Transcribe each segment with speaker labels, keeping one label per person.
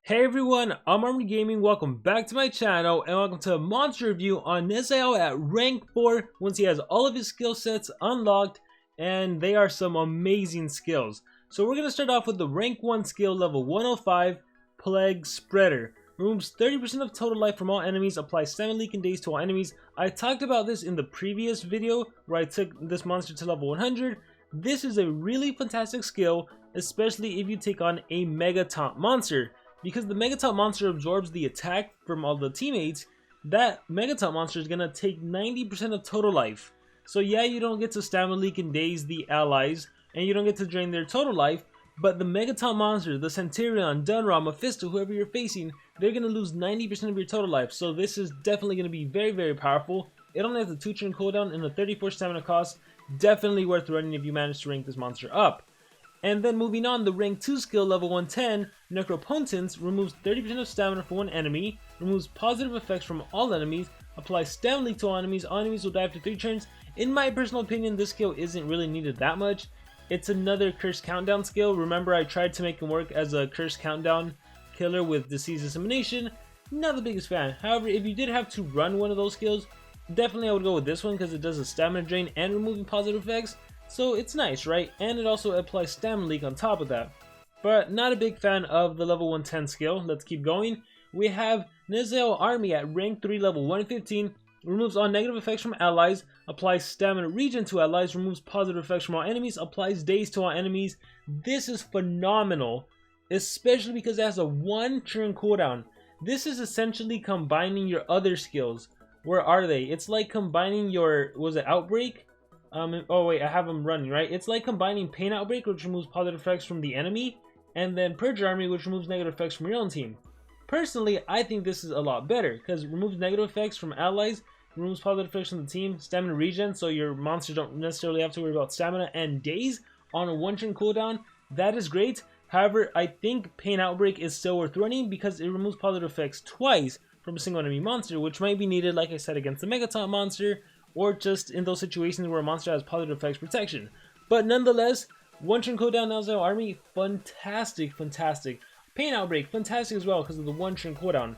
Speaker 1: Hey everyone, I'm Armored Gaming. Welcome back to my channel and welcome to a monster review on Nisael at rank 4 once he has all of his skill sets unlocked, and they are some amazing skills. So we're going to start off with the rank 1 skill level 105, Plague Spreader. Removes 30% of total life from all enemies, applies 7 leak and daze to all enemies. I talked about this in the previous video where I took this monster to level 100. This is a really fantastic skill, especially if you take on a Mega Taunt monster. Because the Mega Taunt monster absorbs the attack from all the teammates, that Mega Taunt monster is going to take 90% of total life. So yeah, you don't get to stamina leak and daze the allies, and you don't get to drain their total life, but the Mega Taunt monster, the Centurion, Dunra, Mephisto, whoever you're facing, they're going to lose 90% of your total life. So this is definitely going to be very, very powerful. It only has a 2 turn cooldown and a 34 stamina cost. Definitely worth running if you manage to rank this monster up. And then moving on, the rank 2 skill level 110, Necropotence, removes 30% of stamina for one enemy, removes positive effects from all enemies, applies stamina leak to all enemies will die after 3 turns. In my personal opinion, this skill isn't really needed that much. It's another curse countdown skill. Remember, I tried to make him work as a curse countdown killer with disease dissemination. Not the biggest fan. However, if you did have to run one of those skills, definitely I would go with this one because it does a stamina drain and removing positive effects. So it's nice, right? And it also applies stamina leak on top of that. But not a big fan of the level 110 skill. Let's keep going. We have Nisael Army at rank 3 level 115. Removes all negative effects from allies. Applies stamina regen to allies. Removes positive effects from all enemies. Applies daze to all enemies. This is phenomenal. Especially because it has a 1 turn cooldown. This is essentially combining your other skills. Where are they? It's like combining your, was it Outbreak? Oh wait, I have them running, right? It's like combining Pain Outbreak, which removes positive effects from the enemy, and then Purge Army, which removes negative effects from your own team. Personally, I think this is a lot better, because it removes negative effects from allies, removes positive effects from the team, stamina regen, so your monsters don't necessarily have to worry about stamina, and daze on a 1 turn cooldown. That is great. However, I think Pain Outbreak is still worth running, because it removes positive effects twice from a single enemy monster, which might be needed, like I said, against the Mega Taunt monster, or just in those situations where a monster has positive effects protection. But nonetheless, 1 turn cooldown Nisael Army, fantastic, fantastic. Pain Outbreak, fantastic as well because of the 1 turn cooldown.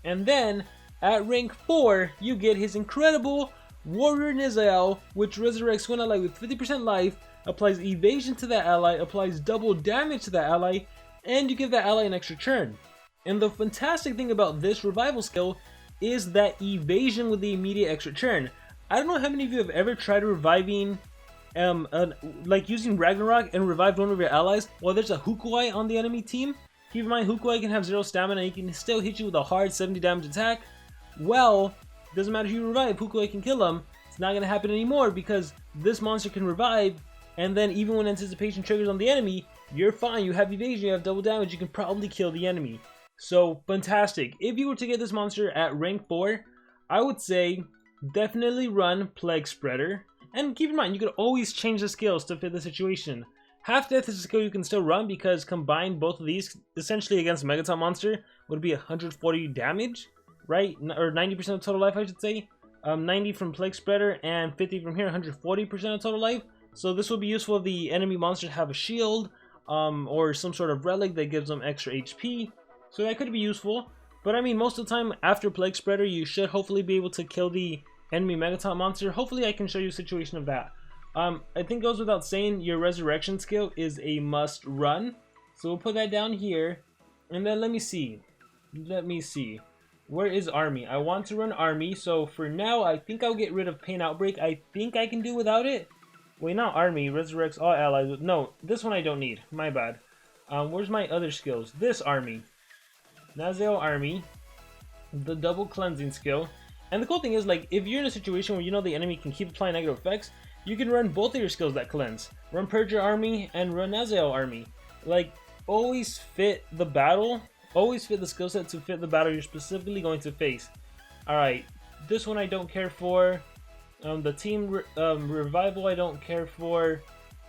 Speaker 1: And then, at rank 4, you get his incredible Warrior Nisael, which resurrects one ally with 50% life, applies evasion to that ally, applies double damage to that ally, and you give that ally an extra turn. And the fantastic thing about this revival skill is that evasion with the immediate extra turn. I don't know how many of you have ever tried reviving, like using Ragnarök and revived one of your allies while there's a Hukuai on the enemy team. Keep in mind, Hukuai can have 0 stamina and he can still hit you with a hard 70 damage attack. Well, doesn't matter who you revive, Hukuai can kill him. It's not going to happen anymore because this monster can revive, and then even when anticipation triggers on the enemy, you're fine, you have evasion, you have double damage, you can probably kill the enemy. So, fantastic. If you were to get this monster at rank 4, I would say definitely run Plague Spreader. And keep in mind, you could always change the skills to fit the situation. Half Death is a skill you can still run because combined both of these, essentially against Mega Taunt monster, would be 140 damage, right? Or 90% of total life, I should say. 90 from Plague Spreader and 50 from here, 140% of total life. So this will be useful if the enemy monsters have a shield or some sort of relic that gives them extra HP. So that could be useful. But I mean, most of the time after Plague Spreader, you should hopefully be able to kill the enemy Mega Taunt monster. Hopefully I can show you a situation of that. I think it goes without saying, your resurrection skill is a must run. So we'll put that down here. And then let me see. Where is Army? I want to run Army. So for now, I think I'll get rid of Pain Outbreak. I think I can do without it. Wait, not Army. Resurrects all allies. No, this one I don't need. My bad. Where's my other skills? This Army. Nisael Army, the double cleansing skill. And the cool thing is, like, if you're in a situation where you know the enemy can keep applying negative effects, you can run both of your skills that cleanse. Run Purger Army and run Nisael Army. Like, always fit the battle, always fit the skill set to fit the battle you're specifically going to face. Alright, this one I don't care for. The team revival I don't care for.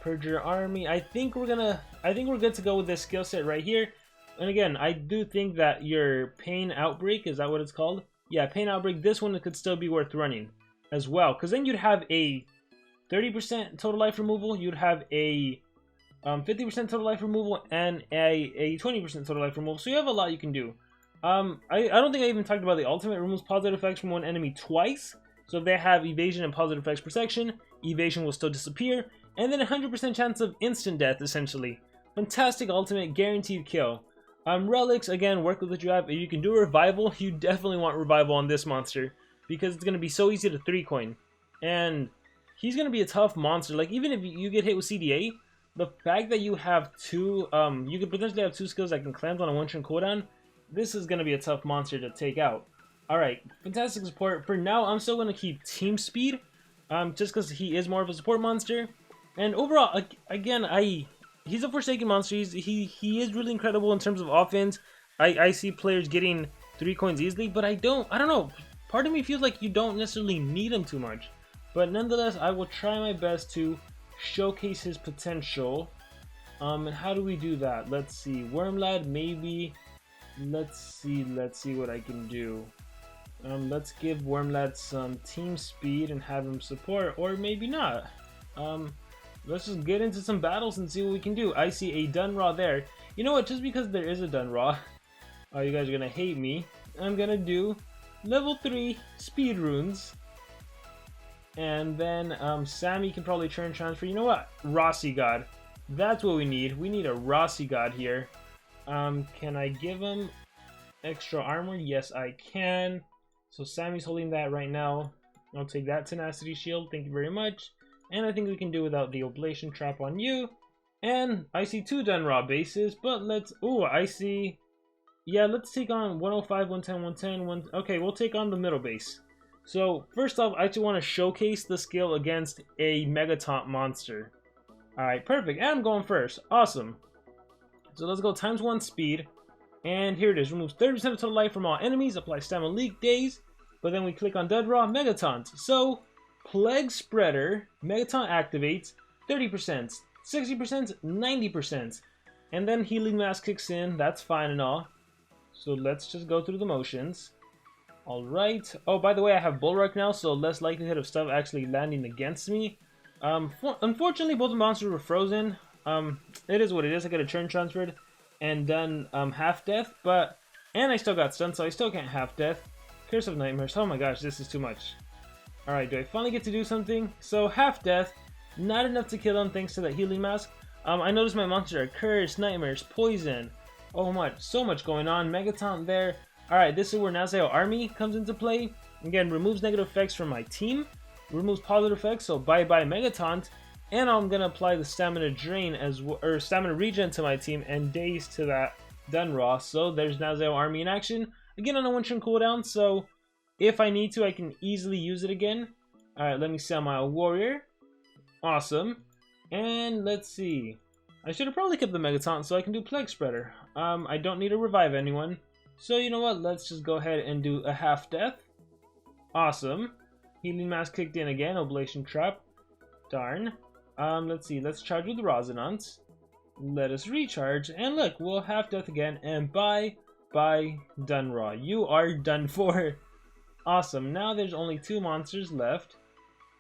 Speaker 1: Purger Army, I think we're good to go with this skill set right here. And again, I do think that your Pain Outbreak, is that what it's called? Yeah, Pain Outbreak, this one could still be worth running as well. Because then you'd have a 30% total life removal, you'd have a 50% total life removal, and a 20% total life removal. So you have a lot you can do. I don't think I even talked about the ultimate. It removes positive effects from one enemy twice. So if they have evasion and positive effects protection, evasion will still disappear. And then 100% chance of instant death, essentially. Fantastic ultimate, guaranteed kill. Relics, again, work with what you have. If you can do a revival, you definitely want revival on this monster, because it's going to be so easy to 3-coin. And he's going to be a tough monster. Like, even if you get hit with CDA, the fact that you have two, you could potentially have 2 skills that can clamp on a 1-turn cooldown, this is going to be a tough monster to take out. Alright, fantastic support. For now, I'm still going to keep team speed, just because he is more of a support monster. And overall, again, he's a Forsaken monster. He is really incredible in terms of offense. I see players getting 3 coins easily, but I don't know. Part of me feels like you don't necessarily need him too much. But nonetheless, I will try my best to showcase his potential. And how do we do that? Let's see. Wormlad, maybe. Let's see what I can do. Let's give Wormlad some team speed and have him support, or maybe not. Let's just get into some battles and see what we can do. I see a Dunraw there. You know what? Just because there is a Dunraw, you guys are gonna hate me. I'm gonna do level 3 speed runes. And then Sammy can probably turn transfer. You know what? Rossi God. That's what we need. We need a Rossi God here. Can I give him extra armor? Yes, I can. So Sammy's holding that right now. I'll take that tenacity shield. Thank you very much. And I think we can do without the oblation trap on you. And I see 2 Dunraw bases, but let's... Ooh, I see... Yeah, let's take on 105, 110, 110, Okay, we'll take on the middle base. So, first off, I actually want to showcase the skill against a Megaton monster. Alright, perfect. And I'm going first. Awesome. So let's go ×1 speed. And here it is. Removes 30% of total life from all enemies. Apply stamina leak days. But then we click on Dunraw Megatons. So... Plague Spreader, Megaton activates, 30%, 60%, 90%. And then Healing Mask kicks in, that's fine and all. So let's just go through the motions. Alright. Oh, by the way, I have Bulwark now, so less likelihood of stuff actually landing against me. Unfortunately, both the monsters were frozen. It is what it is. I got a turn transferred and done half death, but... And I still got stunned, so I still can't half death. Curse of Nightmares. Oh my gosh, this is too much. Alright, do I finally get to do something? So, half death, not enough to kill him thanks to that healing mask. I noticed my monsters are cursed, nightmares, poison. Oh so much going on. Megaton there. Alright, this is where Nisael army comes into play. Again, removes negative effects from my team. Removes positive effects, so bye-bye Megaton. And I'm gonna apply the stamina drain or stamina regen to my team and daze to that Dunraw. So there's Nisael army in action. Again on a 1-turn cooldown, so if I need to, I can easily use it again. Alright, let me Samael warrior. Awesome. And let's see. I should have probably kept the Megaton so I can do Plague Spreader. I don't need to revive anyone. So you know what? Let's just go ahead and do a half death. Awesome. Healing Mask kicked in again. Oblation Trap. Darn. Let's see. Let's charge with Resonance. Let us recharge. And look, we'll half death again. And bye Dunraw. You are done for. Awesome. Now there's only 2 monsters left.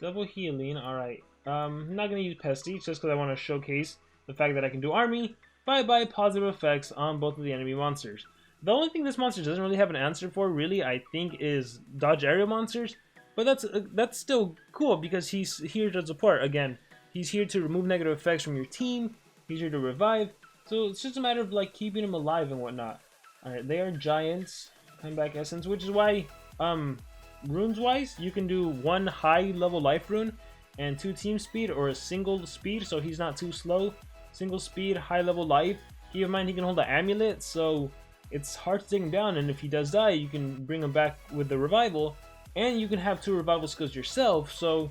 Speaker 1: Double healing. Alright. I'm not going to use Pesty just because I want to showcase the fact that I can do army. Bye-bye positive effects on both of the enemy monsters. The only thing this monster doesn't really have an answer for, really, I think, is dodge aerial monsters. But that's still cool because he's here to support. Again, he's here to remove negative effects from your team. He's here to revive. So it's just a matter of like keeping him alive and whatnot. Alright, they are giants. Comeback essence, which is why... runes wise, you can do 1 high level life rune and 2 team speed, or a single speed so he's not too slow. Single speed, high level life. Keep in mind he can hold an amulet, so it's hard to take him down, and if he does die you can bring him back with the revival, and you can have 2 revival skills yourself, so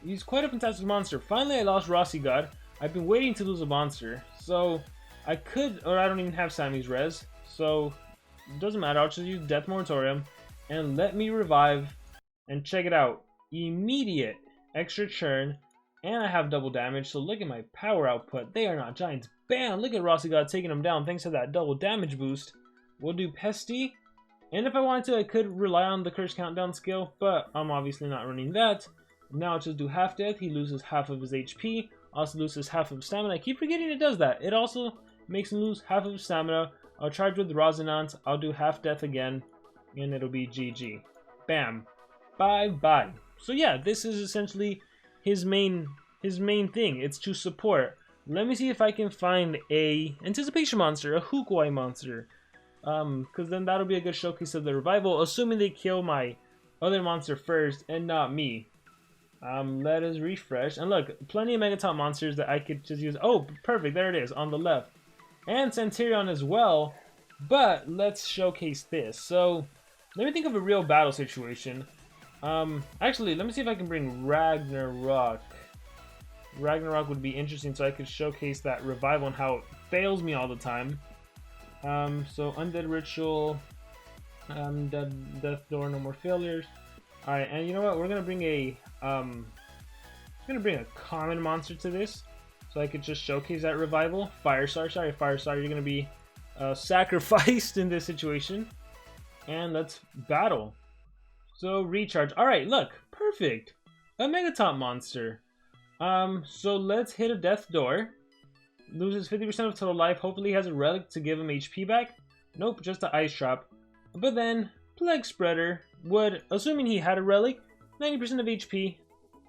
Speaker 1: he's quite a fantastic monster. Finally I lost Rossi God. I've been waiting to lose a monster, so I could, or I don't even have Sammy's res, so it doesn't matter. I'll just use Death Moratorium and let me revive, and check it out. Immediate extra churn, and I have double damage, so look at my power output. They are not giants. Bam! Look at Rossi God taking them down thanks to that double damage boost. We'll do Pesty, and if I wanted to, I could rely on the Curse Countdown skill, but I'm obviously not running that. Now I'll just do half death. He loses half of his HP. Also loses half of stamina. I keep forgetting it does that. It also makes him lose half of stamina. I'll charge with Resonance. I'll do half death again, and it'll be GG. Bam. Bye-bye. So yeah, this is essentially his main thing. It's to support. Let me see if I can find a anticipation monster, a Hukawai monster. Because then that'll be a good showcase of the revival, assuming they kill my other monster first and not me. Let us refresh. And look, plenty of Megaton monsters that I could just use. Oh, perfect. There it is on the left. And Centurion as well. But let's showcase this. So, let me think of a real battle situation. Actually, let me see if I can bring Ragnarök. Ragnarök would be interesting, so I could showcase that revival and how it fails me all the time. So Undead Ritual, Death Door, no more failures. Alright, and you know what? We're gonna bring a common monster to this, so I could just showcase that revival. Firestar, sorry Firestar, you're gonna be sacrificed in this situation. And let's battle. So recharge. Alright, look, perfect. A Megaton monster. So let's hit a Death Door. Loses 50% of total life. Hopefully he has a relic to give him HP back. Nope, just an Ice Trap. But then, Plague Spreader would, assuming he had a relic, 90% of HP.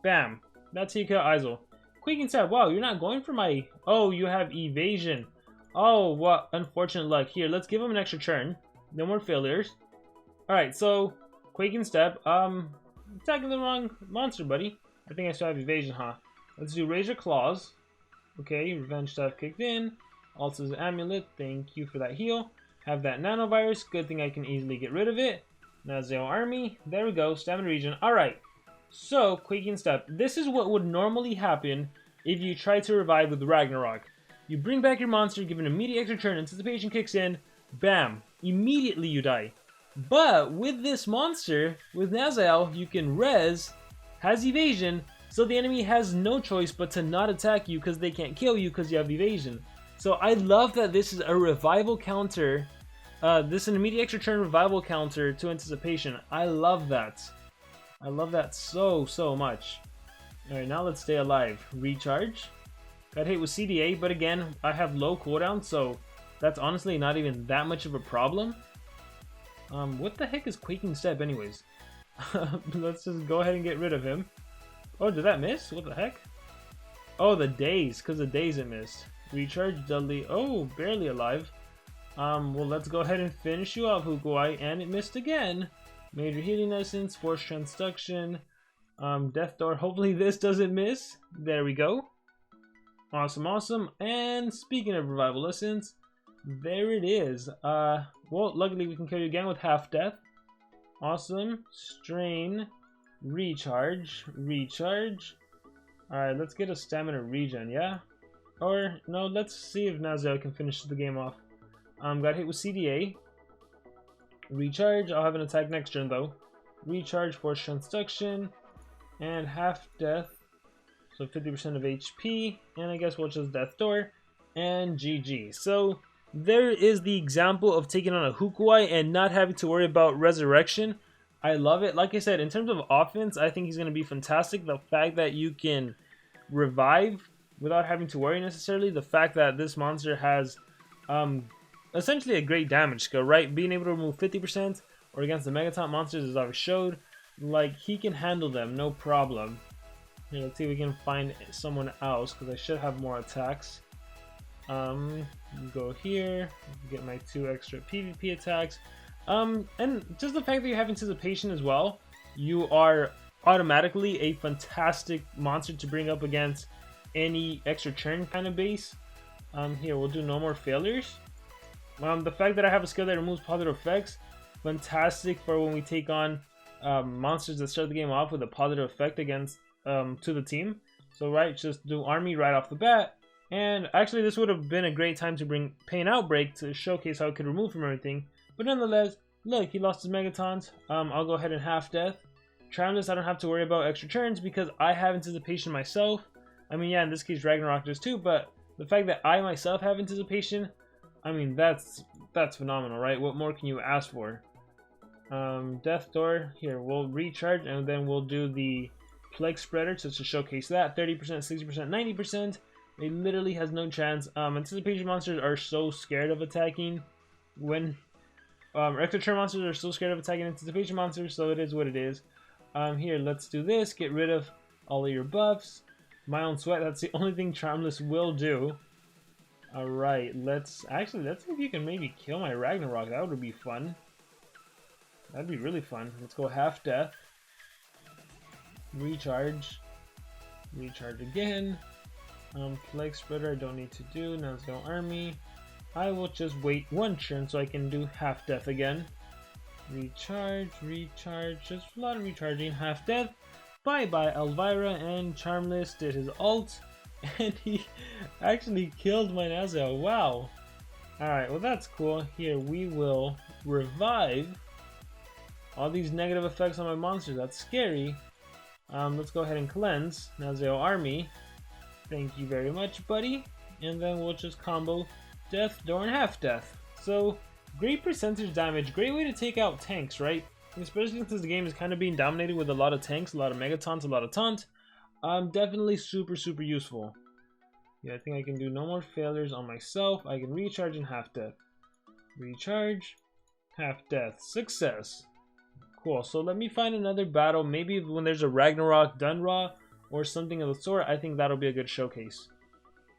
Speaker 1: Bam. That's how you kill Isol. Quaking Stab. Wow, you're not going for my... Oh, you have Evasion. Oh, what unfortunate luck. Here, let's give him an extra turn. No more failures. Alright, so, Quaking Step. Attacking the wrong monster, buddy. I think I still have Evasion, huh? Let's do Razor Claws. Okay, Revenge Staff kicked in. Also the Amulet, thank you for that heal. Have that Nanovirus, good thing I can easily get rid of it. Nisael Army, there we go, Stamina Region. Alright, so Quaking Step. This is what would normally happen if you try to revive with Ragnarök. You bring back your monster, give an immediate extra turn, anticipation kicks in, bam, immediately you die. But with this monster, with Nisael, you can res, has evasion, so the enemy has no choice but to not attack you because they can't kill you because you have evasion. So I love that this is a revival counter. This is an immediate extra turn revival counter to anticipation. I love that. I love that so much. Alright, now let's stay alive. Recharge. Got hit with CDA, but again, I have low cooldown, so that's honestly not even that much of a problem. What the heck is Quaking Step anyways? Let's just go ahead and get rid of him. Oh, did that miss? What the heck? Oh, the daze, because the daze it missed. Recharge, Dudley. Oh, barely alive. Well, let's go ahead and finish you off, Hukawai, and it missed again. Major Healing Essence, Force Transduction, Death Door. Hopefully this doesn't miss. There we go. Awesome, awesome. And speaking of Revival Essence, there it is. Well, luckily we can kill you again with half death. Awesome. Strain. Recharge. Recharge. Alright, let's get a stamina regen, yeah? Or, no, let's see if Nisael can finish the game off. Got hit with CDA. Recharge. I'll have an attack next turn, though. Recharge, Force Transduction. And half death. So 50% of HP. And I guess we'll just Death Door. And GG. So, there is the example of taking on a Hukawai and not having to worry about resurrection. I love it. Like I said, in terms of offense, I think he's going to be fantastic. The fact that you can revive without having to worry necessarily. The fact that this monster has essentially a great damage skill, right? Being able to remove 50% or against the Megaton monsters, as I showed, like he can handle them, no problem. Here, let's see if we can find someone else because I should have more attacks. Go here, get my 2 extra PvP attacks. And just the fact that you have anticipation as well, you are automatically a fantastic monster to bring up against any extra turn kind of base. Here, we'll do no more failures. The fact that I have a skill that removes positive effects, fantastic for when we take on monsters that start the game off with a positive effect against to the team. So right, just do army right off the bat. And actually this would have been a great time to bring Pain Outbreak to showcase how it could remove from everything. But nonetheless, look, he lost his Megatons. I'll go ahead and half death. Triumphus, I don't have to worry about extra turns because I have anticipation myself. I mean, yeah, in this case Ragnarök does too, but the fact that I myself have anticipation, I mean, that's phenomenal, right? What more can you ask for? Death Door, here, we'll recharge and then we'll do the Plague Spreader just to showcase that. 30%, 60%, 90%. It literally has no chance. Anticipation monsters are so scared of attacking when extra turn monsters are so scared of attacking anticipation monsters, so it is what it is. Here, let's do this. Get rid of all of your buffs. My own sweat, that's the only thing Charmless will do. Alright, let's see if you can maybe kill my Ragnarök. That would be fun. That'd be really fun. Let's go half death. Recharge. Recharge again. Plague Spreader I don't need to do. Now let's go army. I will just wait one turn so I can do half death again. Recharge, recharge, just a lot of recharging. Half death. Bye bye Elvira, and Charmless did his ult. And he actually killed my Nisael. Wow. Alright, well that's cool. Here we will revive all these negative effects on my monsters. That's scary. Let's go ahead and cleanse Nisael army. Thank you very much, buddy. And then we'll just combo Death, Door, and Half Death. So, great percentage damage. Great way to take out tanks, right? Especially since the game is kind of being dominated with a lot of tanks, a lot of Megatons, a lot of Taunt. Definitely super, super useful. Yeah, I think I can do no more failures on myself. I can recharge and half death. Recharge, half death. Success. Cool, so let me find another battle. Maybe when there's a Ragnarök Dunra or something of the sort, I think that'll be a good showcase.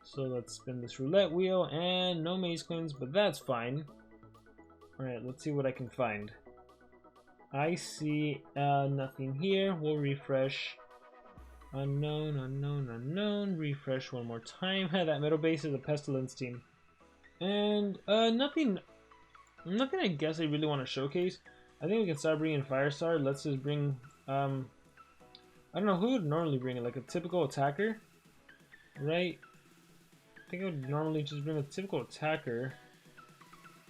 Speaker 1: So let's spin this roulette wheel, and no Maze Queens, but that's fine. Alright, let's see what I can find. I see nothing here. We'll refresh. Unknown, unknown, unknown. Refresh one more time. That middle base is a Pestilence team. And nothing I guess I really want to showcase. I think we can start bringing Firestar. Let's just bring, I don't know, who would normally bring it? Like a typical attacker? Right? I think I would normally just bring a typical attacker.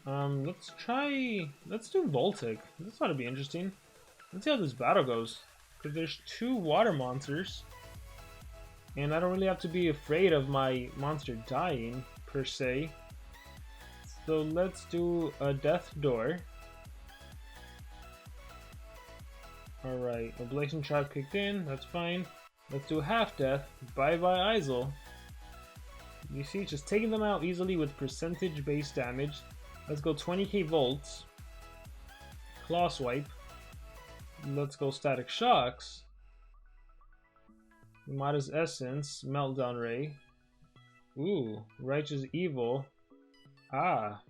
Speaker 1: Let's do Voltic. This ought to be interesting. Let's see how this battle goes. Because there's two water monsters. And I don't really have to be afraid of my monster dying, per se. So let's do a Death Door. Alright, Ablation Trap kicked in, that's fine. Let's do Half Death. Bye bye Isel. You see, just taking them out easily with percentage based damage. Let's go 20k volts. Claw Swipe. Let's go Static Shocks. Modest Essence. Meltdown Ray. Ooh, Righteous Evil. Ah.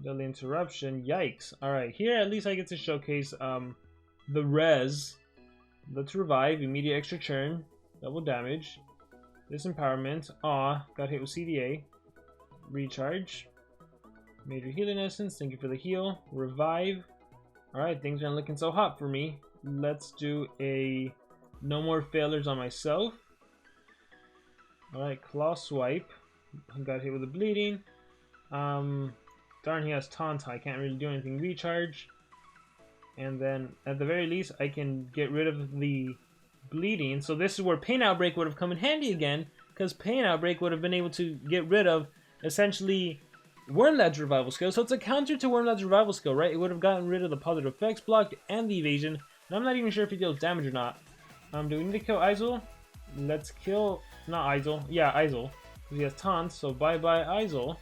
Speaker 1: Deadly Interruption. Yikes. Alright, here at least I get to showcase the res. Let's revive. Immediate extra turn. Double damage. Disempowerment. Aw. Got hit with CDA. Recharge. Major Healing Essence. Thank you for the heal. Revive. Alright, things aren't looking so hot for me. Let's do a no more failures on myself. Alright, Claw Swipe. Got hit with the bleeding. Darn, he has Taunt. I can't really do anything. Recharge. And then, at the very least, I can get rid of the bleeding. So this is where Pain Outbreak would have come in handy again, because Pain Outbreak would have been able to get rid of, essentially, Wormlad's Revival skill. So it's a counter to Wormlad's Revival skill, right? It would have gotten rid of the positive effects blocked and the evasion. And I'm not even sure if it deals damage or not. Do we need to kill Isel? Let's kill... not Isel. Yeah, Isel. Because he has Taunt, so bye-bye Isel.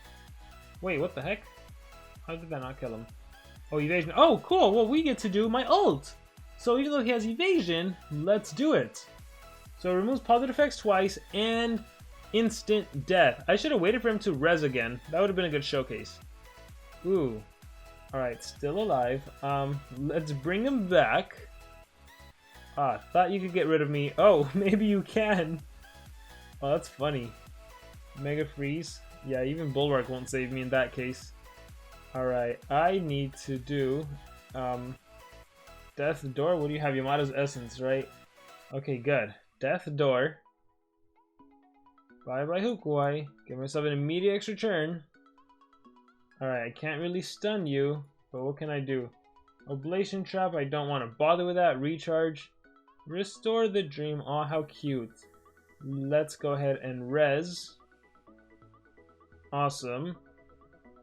Speaker 1: Wait, what the heck? How did that not kill him? Oh, evasion. Oh, cool. Well, we get to do my ult. So even though he has evasion, let's do it. So it removes positive effects twice and instant death. I should have waited for him to res again. That would have been a good showcase. Ooh. Alright, still alive. Let's bring him back. Ah, thought you could get rid of me. Oh, maybe you can. Oh, that's funny. Mega Freeze. Yeah, even Bulwark won't save me in that case. Alright, I need to do Death Door. What do you have? Yamato's Essence, right? Okay, good. Death Door. Bye bye Hukuai. Give myself an immediate extra turn. Alright, I can't really stun you, but what can I do? Oblation Trap, I don't want to bother with that. Recharge. Restore the Dream. Aw, how cute. Let's go ahead and res. Awesome.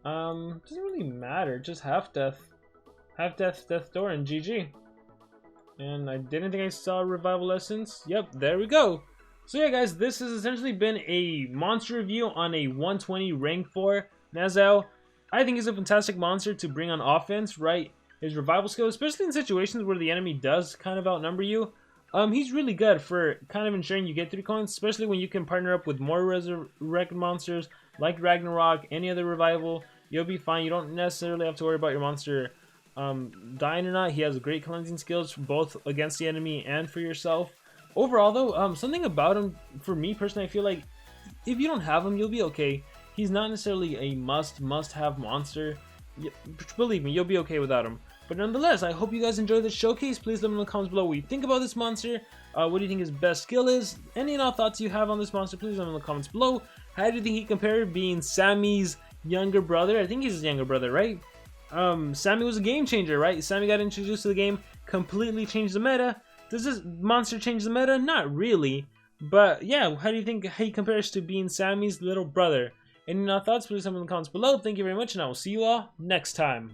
Speaker 1: Doesn't really matter. Just half death. Half death, Death Door, and GG. And I didn't think I saw Revival Essence. Yep, there we go. So yeah guys, this has essentially been a monster review on a 120 rank 4 Nisael. I think he's a fantastic monster to bring on offense, right? His revival skill, especially in situations where the enemy does kind of outnumber you. He's really good for kind of ensuring you get 3 coins, especially when you can partner up with more resurrected monsters like Ragnarök, any other revival. You'll be fine. You don't necessarily have to worry about your monster dying or not. He has great cleansing skills both against the enemy and for yourself. Overall though, something about him, for me personally, I feel like if you don't have him, you'll be okay. He's not necessarily a must-have monster. Believe me, you'll be okay without him. But nonetheless, I hope you guys enjoyed this showcase. Please let me know in the comments below what you think about this monster. What do you think his best skill is? Any and all thoughts you have on this monster, please let me know in the comments below. How do you think he compared, being Sammy's younger brother? I think he's his younger brother, right? Sammy was a game changer, right? Sammy got introduced to the game, completely changed the meta. Does this monster change the meta? Not really. But yeah, how do you think he compares to being Sammy's little brother? Any thoughts, please let me know in the comments below. Thank you very much, and I will see you all next time.